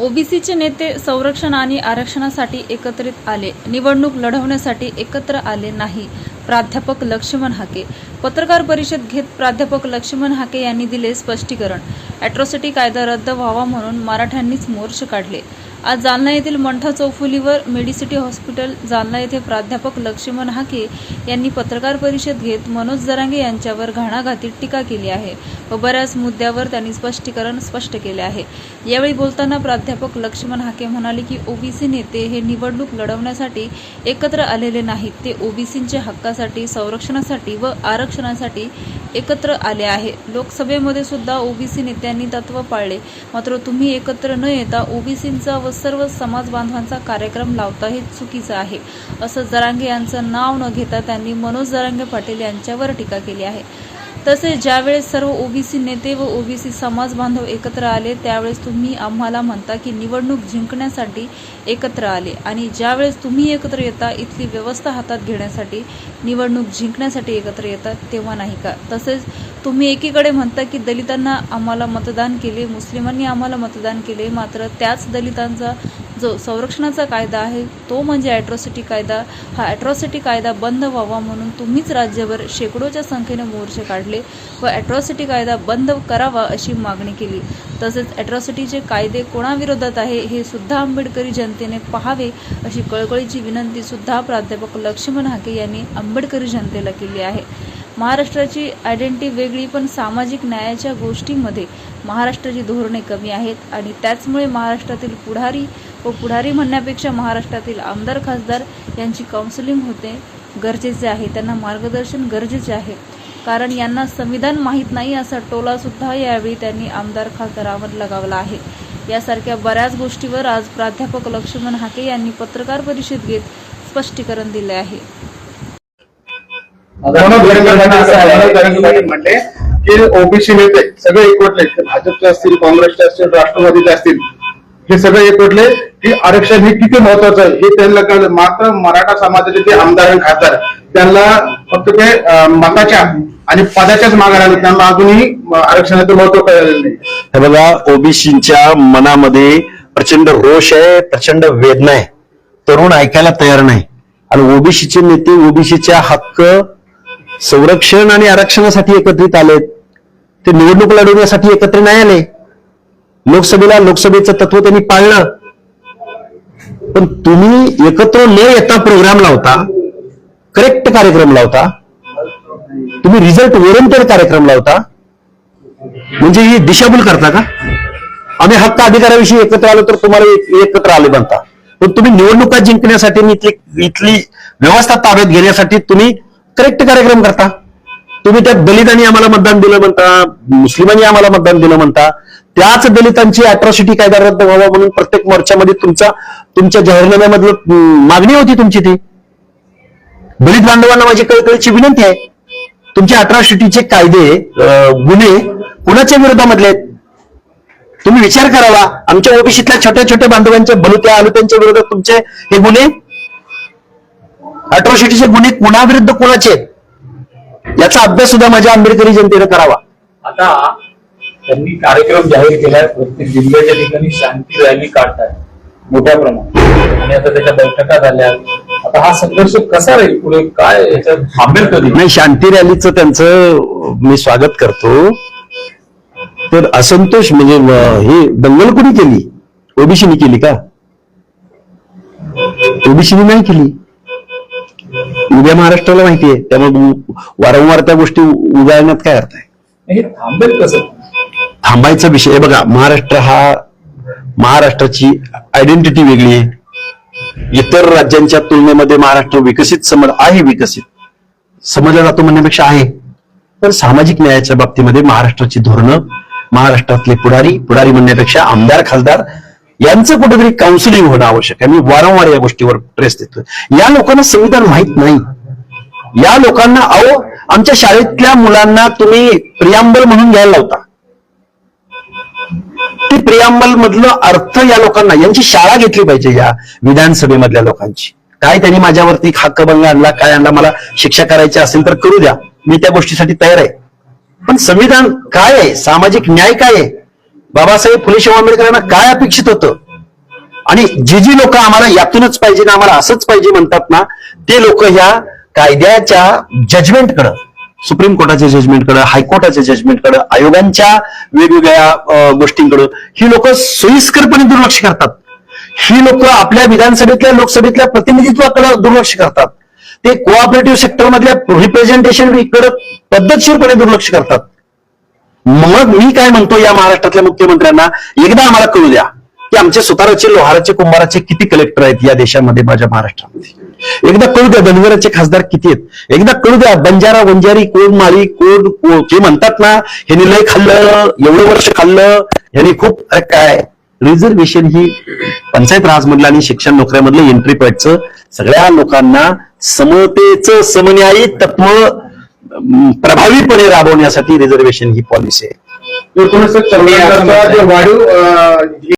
ओबीसीचे नेते संरक्षण आणि आरक्षणासाठी एकत्रित आले, निवडणूक लढवण्यासाठी एकत्र आले नाही. प्राध्यापक लक्ष्मण हाके. पत्रकार परिषद घेत प्राध्यापक लक्ष्मण हाके यांनी दिले स्पष्टीकरण. अॅट्रॉसिटी कायदा रद्द व्हावा म्हणून मराठ्यांनीच मोर्चे काढले. आज जालना येथील मंठा चौफुलीवर मेडिसिटी हॉस्पिटल जालना येथे प्राध्यापक लक्ष्मण हाके यांनी पत्रकार परिषद घेत मनोज जरांगे यांच्यावर घणाघाती टीका केली आहे व बऱ्याच मुद्द्यावर त्यांनी स्पष्टीकरण स्पष्ट केले आहे. यावेळी बोलताना प्राध्यापक लक्ष्मण हाके म्हणाले की ओबीसी नेते हे निवडणूक लढवण्यासाठी एकत्र आलेले नाहीत. ते ओबीसींच्या हक्कासाठी, संरक्षणासाठी व आरक्षणासाठी एकत्र आले आहे. लोकसभेमध्ये सुद्धा ओबीसी नेत्यांनी तत्व पाळले, मात्र तुम्ही एकत्र न येता ओबीसींचा व सर्व समाज बांधवांचा कार्यक्रम लावता हे चुकीचं आहे, असं जरांगे यांचं नाव न घेता त्यांनी मनोज जरांगे पाटील यांच्यावर टीका केली आहे. तसेच ज्यावेळेस सर्व ओबीसी नेते व ओबीसी समाज बांधव एकत्र आले त्यावेळेस तुम्ही आम्हाला म्हणता की निवडणूक जिंकण्यासाठी एकत्र आले आणि ज्यावेळेस तुम्ही एकत्र येता इथली व्यवस्था हातात घेण्यासाठी, निवडणूक जिंकण्यासाठी एकत्र येतात तेव्हा नाही का? तसेच तुम्ही एकीकडे म्हणता की दलितांना आम्हाला मतदान केले, मुस्लिमांनी आम्हाला मतदान केले, मात्र त्याच दलितांचा जो संरक्षणाचा कायदा आहे तो म्हणजे अॅट्रॉसिटी कायदा, हा अॅट्रॉसिटी कायदा बंद व्हावा म्हणून तुम्हीच राज्यभर शेकडोच्या संख्येने मोर्चे काढले व अॅट्रॉसिटी कायदा बंद करावा अशी मागणी केली. तसेच अॅट्रॉसिटीचे कायदे कोणाविरोधात आहे हे सुद्धा आंबेडकरी जनतेने पाहावे अशी कळकळीची विनंती सुद्धा प्राध्यापक लक्ष्मण हाके यांनी आंबेडकरी जनतेला केली आहे. महाराष्ट्राची आयडेंटिटी वेगळी, पण सामाजिक न्यायाच्या गोष्टींमध्ये महाराष्ट्राची धोरणे कमी आहेत आणि त्याचमुळे महाराष्ट्रातील पुढारी म्हणण्यापेक्षा महाराष्ट्रातील आमदार खासदार यांची काउन्सिलिंग होते गरजेचे आहे. त्यांना मार्गदर्शन गरजेचे आहे, कारण यांना संविधान माहीत नाही असा टोला सुद्धा यावेळी त्यांनी आमदार खासदारांवर लगावला आहे. यासारख्या बऱ्याच गोष्टीवर आज प्राध्यापक लक्ष्मण हाके यांनी पत्रकार परिषद घेत स्पष्टीकरण दिले आहे. म्हणले की ओबीसी नेते सगळे एकवटले, भाजपचे असतील, काँग्रेसचे असतील, राष्ट्रवादीचे असतील, हे सगळे एकवटले की आरक्षण हे किती महत्वाचं आहे हे त्यांना कळलं. मात्र मराठा समाजाचे जे आमदार आणि खासदार त्यांना फक्त ते मताच्या आणि पदाच्याच मागे राहिले, त्यांना अजूनही आरक्षणाचं महत्व कळलेलं नाही. हे बघा, ओबीसीच्या मनामध्ये प्रचंड रोष आहे, प्रचंड वेदना आहे. तरुण ऐकायला तयार नाही आणि ओबीसीचे नेते ओबीसीच्या हक्क, संरक्षण आणि आरक्षणासाठी एकत्रित आलेत. ते निवडणूक लढवण्यासाठी एकत्र नाही आले. लोकसभेचं तत्व त्यांनी पाळलं, पण तुम्ही एकत्र न येता प्रोग्राम लावता, करेक्ट कार्यक्रम लावता, तुम्ही रिझल्ट ओरिएंटेड कार्यक्रम लावता, म्हणजे ही दिशाभूल करता का? आम्ही हक्क अधिकाराविषयी एकत्र आलो तर तुम्हाला एकत्र आले म्हणता, पण तुम्ही निवडणुका जिंकण्यासाठी इथली व्यवस्था ताब्यात घेण्यासाठी तुम्ही करेक्ट कार्यक्रम करता. तुम्ही त्या दलितांनी आम्हाला मतदान दिलं म्हणता, मुस्लिमांनी आम्हाला मतदान दिलं म्हणता, त्याच दलितांची अॅट्रॉसिटी कायदा रद्द व्हावा म्हणून प्रत्येक मोर्चामध्ये तुमच्या जाहीरनाम्यामधलं मागणी होती तुमची. ती दलित बांधवांना माझी कळकळीची विनंती आहे, तुमचे अॅट्रॉसिटीचे कायदे, गुन्हे कुणाच्या विरोधामधले आहेत? तुम्ही विचार करावा. आमच्या ओबीसीतल्या छोट्या छोट्या बांधवांच्या बलुत्या आलुत्यांच्या विरोधात तुमचे हे गुन्हे, अॅट्रॉसिटीचे गुन्हे कुणाविरुद्ध कोणाचे आहेत याचा अभ्यास सुद्धा माझ्या आंबेडकरी जनतेने करावा. आता त्यांनी कार्यक्रम जाहीर केलाय, प्रत्येक जिल्ह्याच्या ठिकाणी शांती रॅली काढताय मोठ्या प्रमाणात आणि आता त्याच्या बैठका झाल्या. आता हा संघर्ष कसा राहील पुढे, काय याच्यात थांबेल कधी? नाही, शांती रॅलीचं त्यांचं मी स्वागत करतो. तर असंतोष म्हणजे हे दंगल कोणी केली? ओबीसीने केली का? ओबीसीने नाही केली. उद्या महाराष्ट्राला माहिती आहे, त्यामुळे वारंवार त्या गोष्टी उगाळण्यात काय अर्थ आहे? हे थांबेल कसं? थांबायचा विषय बघा, महाराष्ट्राची आयडेंटिटी वेगळी आहे. इतर राज्यांच्या तुलनेमध्ये महाराष्ट्र विकसित समजला जातो म्हणण्यापेक्षा आहे. पण सामाजिक न्यायाच्या बाबतीमध्ये महाराष्ट्राची धोरणं, महाराष्ट्रातले पुढारी म्हणण्यापेक्षा आमदार खासदार यांचं कुठेतरी काउन्सिलिंग होणं आवश्यक आहे. मी वारंवार या गोष्टीवर प्रेस देतोय. या लोकांना संविधान माहित नाही. या लोकांना आमच्या शाळेतल्या मुलांना तुम्ही प्रियांबल म्हणून घ्यायला लावता. ते प्रियांबल मधलं अर्थ या लोकांना, यांची शाळा घेतली पाहिजे या विधानसभेमधल्या लोकांची. काय त्यांनी माझ्यावरती हक्कभंग आणला, काय आणला, मला शिक्षा करायची असेल तर करू द्या, मी त्या गोष्टीसाठी तयार आहे. पण संविधान काय आहे, सामाजिक न्याय काय आहे, बाबासाहेब फुले शाहू आंबेडकरांना काय अपेक्षित होतं, आणि जी लोक आम्हाला यातूनच पाहिजे ना, आम्हाला असंच पाहिजे म्हणतात ना, ते लोक ह्या कायद्याच्या जजमेंटकडं, सुप्रीम कोर्टाच्या जजमेंटकडं, हायकोर्टाच्या जजमेंटकडं, आयोगांच्या वेगवेगळ्या गोष्टींकडं ही लोक सोयीस्करपणे दुर्लक्ष करतात. ही लोक आपल्या विधानसभेतल्या, लोकसभेतल्या प्रतिनिधित्वाकडे दुर्लक्ष करतात. ते कोऑपरेटिव्ह सेक्टर मधल्या रिप्रेझेंटेशन इकडे पद्धतशीरपणे दुर्लक्ष करतात. मग मी काय म्हणतो या महाराष्ट्रातल्या मुख्यमंत्र्यांना, एकदा आम्हाला कळू द्या की आमचे सुताराचे, लोहाराचे, कुंभाराचे किती कलेक्टर आहेत या देशामध्ये, माझ्या महाराष्ट्रामध्ये. एकदा कळू द्या धनगराचे खासदार किती आहेत. एकदा कळू द्या बंजारा, वंजारी, कोण माळी, कोण जे म्हणतात ना, ह्यांनी लय खाल्लं, एवढं वर्ष खाल्लं, ह्यांनी खूप. अरे काय रिझर्वेशन ही पंचायत राजमधलं आणि शिक्षण नोकऱ्यामधलं एंट्री पॉईंटचं सगळ्या लोकांना समतेचं समन्यायी तत्व प्रभावीपणे राबवण्यासाठी रिझर्वेशन ही पॉलिसी आहे. एकूणच वाढीव